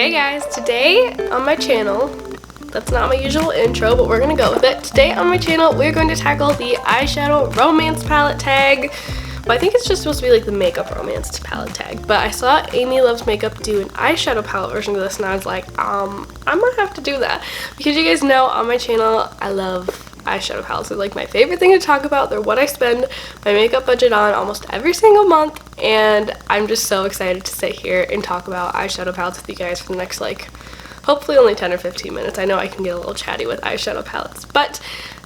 Hey guys, today on my channel, that's not my usual intro, but we're gonna go with it. Today on my channel, we're going to tackle the eyeshadow romance palette tag. Well, I think it's just supposed to be like the makeup romance palette tag, but I saw Amy Loves Makeup do an eyeshadow palette version of this, and I was like, I might have to do that. Because you guys know on my channel, I love eyeshadow palettes. They're like my favorite thing to talk about. They're what I spend my makeup budget on almost every single month, and I'm just so excited to sit here and talk about eyeshadow palettes with you guys for the next hopefully only 10 or 15 minutes. I know I can get a little chatty with eyeshadow palettes, but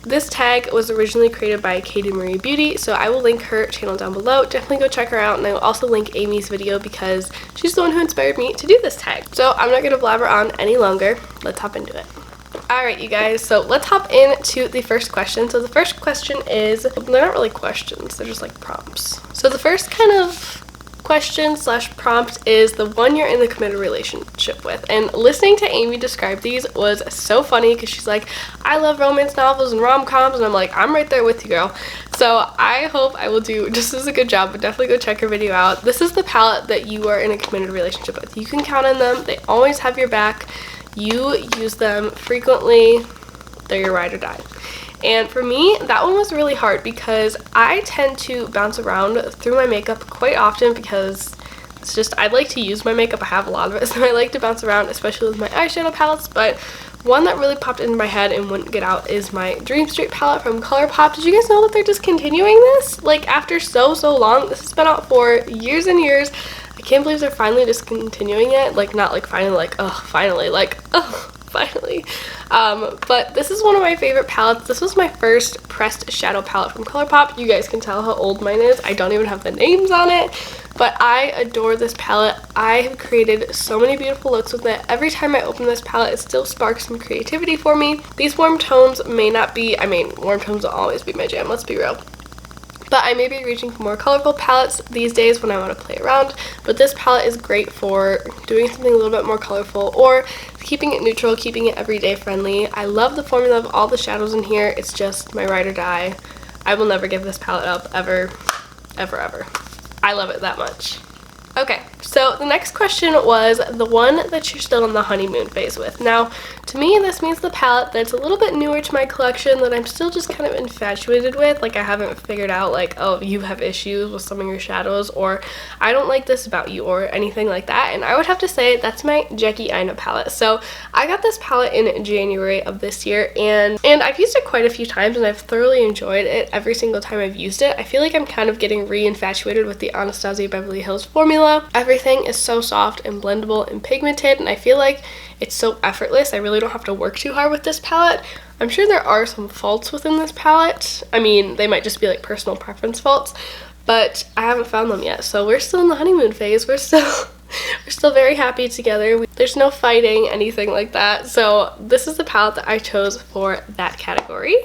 this tag was originally created by Katie Marie Beauty, so I will link her channel down below. Definitely go check her out, and I will also link Amy's video because she's the one who inspired me to do this tag. So I'm not going to blabber on any longer. Let's hop into it. Alright, you guys, so let's hop into the first question. So the first question is, they're not really questions, they're just like prompts. So the first kind of question slash prompt is the one you're in the committed relationship with. And listening to Amy describe these was so funny because she's like, I love romance novels and rom-coms, and I'm like, I'm right there with you, girl. So I hope I will do just as a good job, but definitely go check her video out. This is the palette that you are in a committed relationship with. You can count on them. They always have your back. You use them frequently. They're your ride or die. And for me, that one was really hard because I tend to bounce around through my makeup quite often because it's just, I like to use my makeup. I have a lot of it, so I like to bounce around, especially with my eyeshadow palettes. But one that really popped into my head and wouldn't get out is my Dream Street palette from ColourPop. Did you guys know that they're discontinuing this? Like, after so long. This has been out for years and years. I can't believe they're finally discontinuing it. Like, not like finally, like, oh, finally, like, oh, finally. But this is one of my favorite palettes. This was my first pressed shadow palette from ColourPop. You guys can tell how old mine is. I don't even have the names on it, but I adore this palette. I have created so many beautiful looks with it. Every time I open this palette, it still sparks some creativity for me. These warm tones may not be, I mean, warm tones will always be my jam, let's be real. But I may be reaching for more colorful palettes these days when I want to play around. But this palette is great for doing something a little bit more colorful or keeping it neutral, keeping it everyday friendly. I love the formula of all the shadows in here. It's just my ride or die. I will never give this palette up, ever, ever, ever. I love it that much. Okay, so the next question was the one that you're still in the honeymoon phase with. Now, to me, this means the palette that's a little bit newer to my collection that I'm still just kind of infatuated with. Like, I haven't figured out, like, oh, you have issues with some of your shadows, or I don't like this about you, or anything like that. And I would have to say that's my Jackie Aina palette. So I got this palette in January of this year, and I've used it quite a few times, and I've thoroughly enjoyed it every single time I've used it. I feel like I'm kind of getting re-infatuated with the Anastasia Beverly Hills formula. Everything is so soft and blendable and pigmented, and I feel like it's so effortless. I really don't have to work too hard with this palette. I'm sure there are some faults within this palette. I mean, they might just be like personal preference faults, but I haven't found them yet. So we're still in the honeymoon phase. We're still very happy together. There's no fighting, anything like that. So this is the palette that I chose for that category.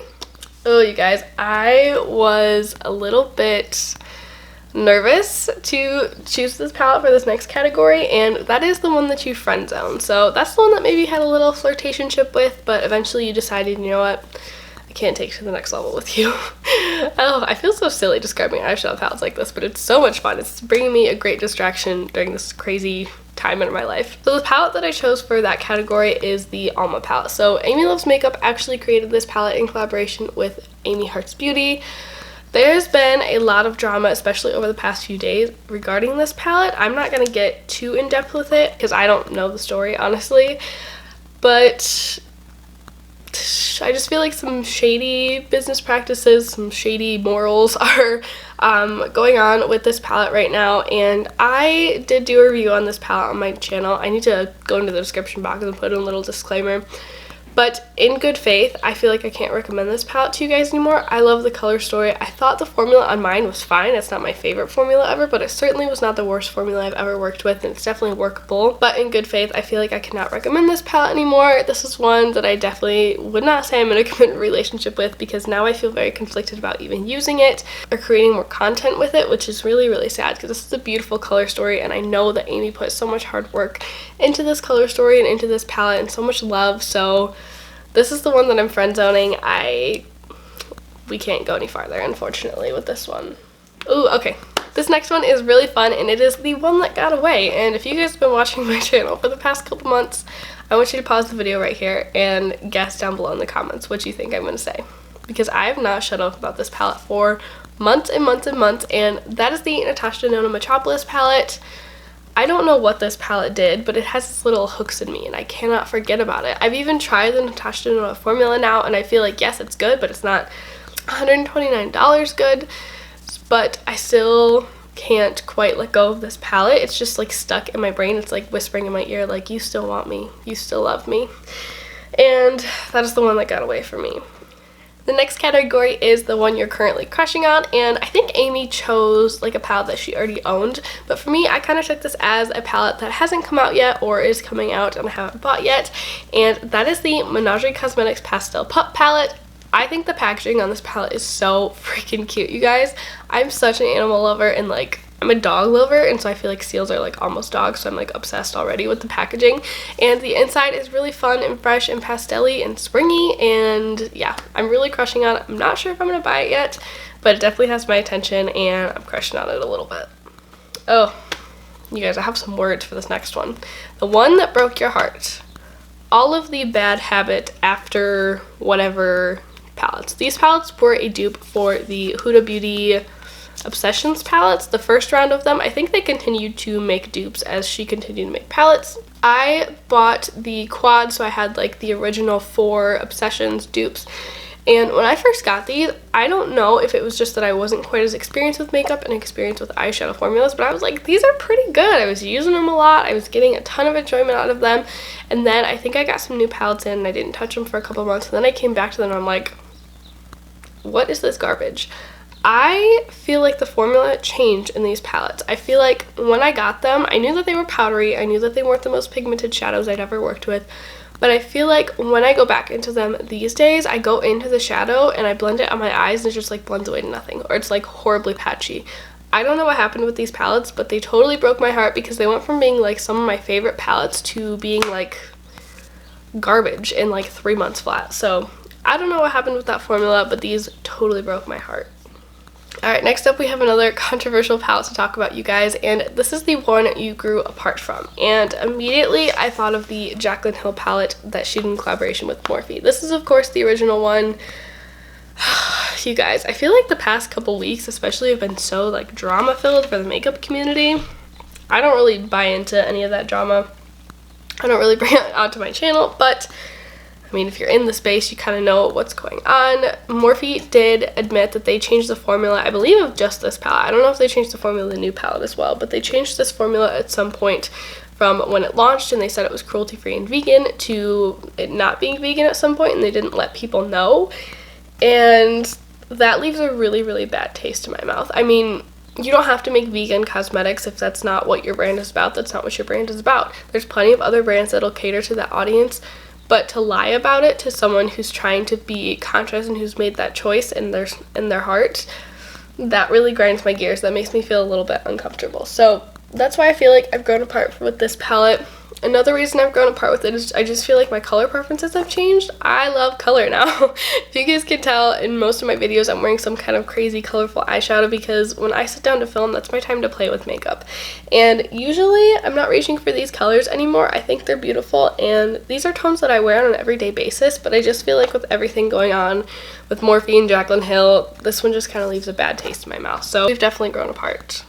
Oh, you guys, I was a little bit nervous to choose this palette for this next category, and that is the one that you friend zone. So that's the one that maybe had a little flirtationship with, but eventually you decided, you know what, I can't take to the next level with you. Oh, I feel so silly describing eyeshadow palettes like this, but it's so much fun. It's bringing me a great distraction during this crazy time in my life. So the palette that I chose for that category is the Alma palette. So Amy Loves Makeup actually created this palette in collaboration with Amy Hearts Beauty. There's been a lot of drama, especially over the past few days, regarding this palette. I'm not going to get too in-depth with it because I don't know the story, honestly. But I just feel like some shady business practices, some shady morals are going on with this palette right now. And I did do a review on this palette on my channel. I need to go into the description box and put in a little disclaimer. But in good faith, I feel like I can't recommend this palette to you guys anymore. I love the color story. I thought the formula on mine was fine. It's not my favorite formula ever, but it certainly was not the worst formula I've ever worked with, and it's definitely workable. But in good faith, I feel like I cannot recommend this palette anymore. This is one that I definitely would not say I'm in a committed relationship with, because now I feel very conflicted about even using it or creating more content with it, which is really, really sad because this is a beautiful color story, and I know that Amy put so much hard work into this color story and into this palette and so much love. So this is the one that I'm friend zoning. We can't go any farther, unfortunately, with this one. Ooh, okay. This next one is really fun, and it is the one that got away. And if you guys have been watching my channel for the past couple months, I want you to pause the video right here and guess down below in the comments what you think I'm going to say. Because I have not shut up about this palette for months and months and months, and that is the Natasha Denona Metropolis palette. I don't know what this palette did, but it has this little hooks in me, and I cannot forget about it. I've even tried the Natasha Denona formula now, and I feel like, yes, it's good, but it's not $129 good. But I still can't quite let go of this palette. It's just like stuck in my brain. It's like whispering in my ear, like, you still want me, you still love me. And that is the one that got away from me. The next category is the one you're currently crushing on, and I think Amy chose like a palette that she already owned, but for me, I kind of took this as a palette that hasn't come out yet or is coming out and I haven't bought yet, and that is the Kaleido Cosmetics Pastel Pup palette. I think the packaging on this palette is so freaking cute, you guys. I'm such an animal lover, and like I'm a dog lover, and so I feel like seals are like almost dogs, so I'm like obsessed already with the packaging. And the inside is really fun and fresh and pastel-y and springy, and yeah, I'm really crushing on it. I'm not sure if I'm gonna buy it yet, but it definitely has my attention, and I'm crushing on it a little bit. Oh, you guys, I have some words for this next one. The one that broke your heart. All of the Bad Habit After Whatever palettes. These palettes were a dupe for the Huda Beauty Obsessions palettes, the first round of them. I think they continued to make dupes as she continued to make palettes. I bought the quad, so I had like the original 4 Obsessions dupes, and when I first got these, I don't know if it was just that I wasn't quite as experienced with makeup and experienced with eyeshadow formulas, but I was like, these are pretty good. I was using them a lot, I was getting a ton of enjoyment out of them, and then I think I got some new palettes in and I didn't touch them for a couple months, and then I came back to them and I'm like, what is this garbage? I feel like the formula changed in these palettes. I feel like when I got them, I knew that they were powdery, I knew that they weren't the most pigmented shadows I'd ever worked with, but I feel like when I go back into them these days, I go into the shadow and I blend it on my eyes and it just like blends away to nothing, or it's like horribly patchy. I don't know what happened with these palettes, but they totally broke my heart because they went from being like some of my favorite palettes to being like garbage in like 3 months flat. So I don't know what happened with that formula, but these totally broke my heart. Alright, next up we have another controversial palette to talk about, you guys, and this is the one you grew apart from. And immediately I thought of the Jaclyn Hill palette that she did in collaboration with Morphe. This is of course the original one. You guys, I feel like the past couple weeks especially have been so like drama filled for the makeup community. I don't really buy into any of that drama. I don't really bring it onto my channel, but I mean, if you're in the space, you kind of know what's going on. Morphe did admit that they changed the formula, I believe, of just this palette. I don't know if they changed the formula of the new palette as well, but they changed this formula at some point from when it launched, and they said it was cruelty-free and vegan, to it not being vegan at some point, and they didn't let people know. And that leaves a really, really bad taste in my mouth. I mean, you don't have to make vegan cosmetics if that's not what your brand is about. That's not what your brand is about. There's plenty of other brands that'll cater to that audience. But to lie about it to someone who's trying to be conscious and who's made that choice in their heart, that really grinds my gears. That makes me feel a little bit uncomfortable. So that's why I feel like I've grown apart with this palette. Another reason I've grown apart with it is I just feel like my color preferences have changed. I love color now. If you guys can tell, in most of my videos I'm wearing some kind of crazy colorful eyeshadow because when I sit down to film, that's my time to play with makeup. And usually I'm not reaching for these colors anymore. I think they're beautiful, and these are tones that I wear on an everyday basis, but I just feel like with everything going on with Morphe and Jaclyn Hill, this one just kind of leaves a bad taste in my mouth. So we've definitely grown apart.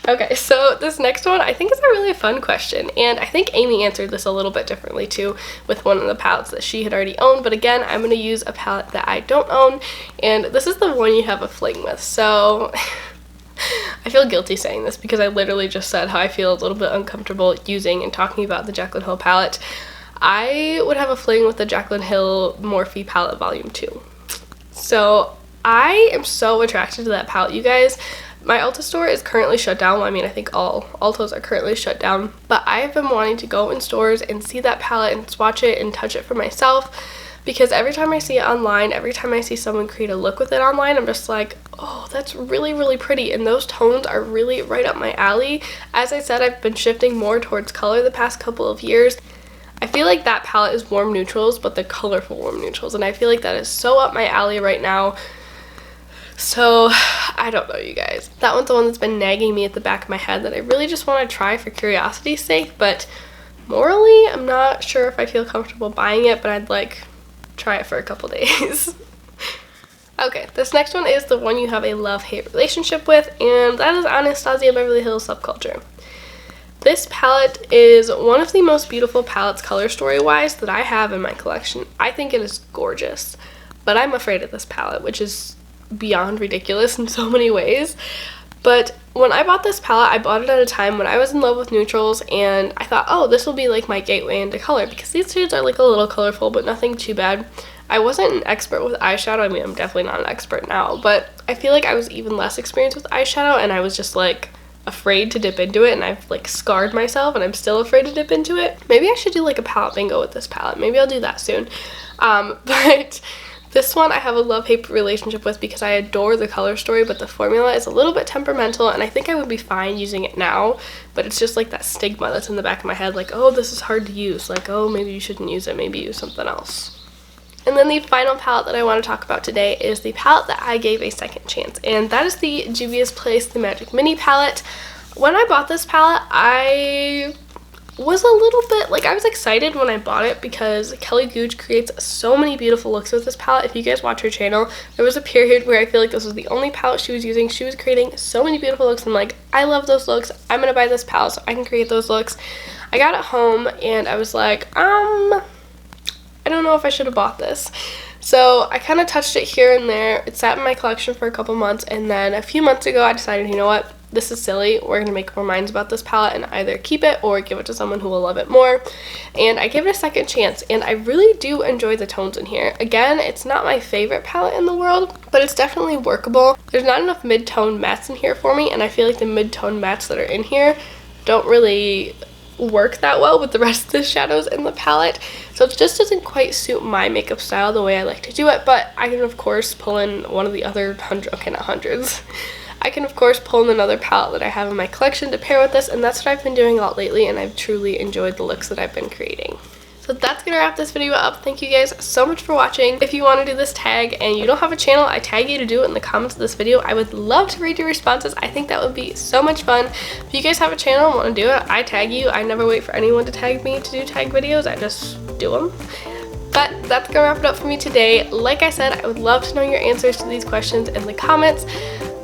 Okay, so this next one I think is a really fun question, and I think Amy answered this a little bit differently too with one of the palettes that she had already owned, but again, I'm going to use a palette that I don't own, and this is the one you have a fling with. So I feel guilty saying this because I literally just said how I feel a little bit uncomfortable using and talking about the Jaclyn Hill palette. I would have a fling with the Jaclyn Hill Morphe palette volume 2. So I am so attracted to that palette, you guys. My Ulta store is currently shut down. Well, I mean, I think all Ultas are currently shut down, but I have been wanting to go in stores and see that palette and swatch it and touch it for myself, because every time I see it online, every time I see someone create a look with it online, I'm just like, oh, that's really, really pretty, and those tones are really right up my alley. As I said, I've been shifting more towards color the past couple of years. I feel like that palette is warm neutrals, but the colorful warm neutrals, and I feel like that is so up my alley right now. So I don't know, you guys. That one's the one that's been nagging me at the back of my head that I really just want to try for curiosity's sake, but morally I'm not sure if I feel comfortable buying it, but I'd like try it for a couple days. Okay, this next one is the one you have a love-hate relationship with, and that is Anastasia Beverly Hills Subculture. This palette is one of the most beautiful palettes color story-wise that I have in my collection. I think it is gorgeous, but I'm afraid of this palette, which is beyond ridiculous in so many ways. But when I bought this palette, I bought it at a time when I was in love with neutrals, and I thought, oh, this will be like my gateway into color, because these shades are like a little colorful, but nothing too bad. I wasn't an expert with eyeshadow. I mean, I'm definitely not an expert now, but I feel like I was even less experienced with eyeshadow, and I was just like afraid to dip into it, and I've like scarred myself, and I'm still afraid to dip into it. Maybe I should do like a palette bingo with this palette. Maybe I'll do that soon. But this one I have a love-hate relationship with because I adore the color story, but the formula is a little bit temperamental, and I think I would be fine using it now, but it's just like that stigma that's in the back of my head, like, oh, this is hard to use, like, oh, maybe you shouldn't use it, maybe use something else. And then the final palette that I want to talk about today is the palette that I gave a second chance, and that is the Juvia's Place The Magic Mini palette. When I bought this palette, I was a little bit, like, I was excited when I bought it because Kelly Gooch creates so many beautiful looks with this palette. If you guys watch her channel, there was a period where I feel like this was the only palette she was using. She was creating so many beautiful looks. I'm like, I love those looks. I'm gonna buy this palette so I can create those looks. I got it home and I was like, I don't know if I should have bought this. So I kind of touched it here and there. It sat in my collection for a couple months, and then a few months ago I decided, you know what, this is silly. We're going to make up our minds about this palette and either keep it or give it to someone who will love it more. And I gave it a second chance, and I really do enjoy the tones in here. Again, it's not my favorite palette in the world, but it's definitely workable. There's not enough mid-tone mattes in here for me, and I feel like the mid-tone mattes that are in here don't really work that well with the rest of the shadows in the palette, so it just doesn't quite suit my makeup style the way I like to do it. But I can of course pull in one of the other hundreds. I can of course pull in another palette that I have in my collection to pair with this, and that's what I've been doing a lot lately, and I've truly enjoyed the looks that I've been creating. So that's gonna wrap this video up. Thank you guys so much for watching. If you want to do this tag and you don't have a channel, I tag you to do it in the comments of this video. I would love to read your responses. I think that would be so much fun. If you guys have a channel and want to do it, I tag you. I never wait for anyone to tag me to do tag videos. I just do them. But that's gonna wrap it up for me today. Like I said, I would love to know your answers to these questions in the comments.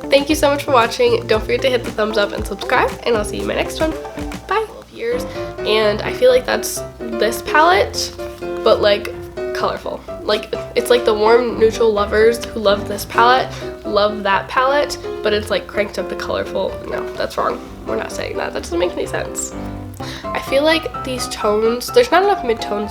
Thank you so much for watching. Don't forget to hit the thumbs up and subscribe, and I'll see you in my next one. Bye. Years, and I feel like that's this palette, but like colorful. Like, it's like the warm neutral lovers who love this palette love that palette, but it's like cranked up the colorful. No, that's wrong. We're not saying that. That doesn't make any sense. I feel like these tones, there's not enough mid-toned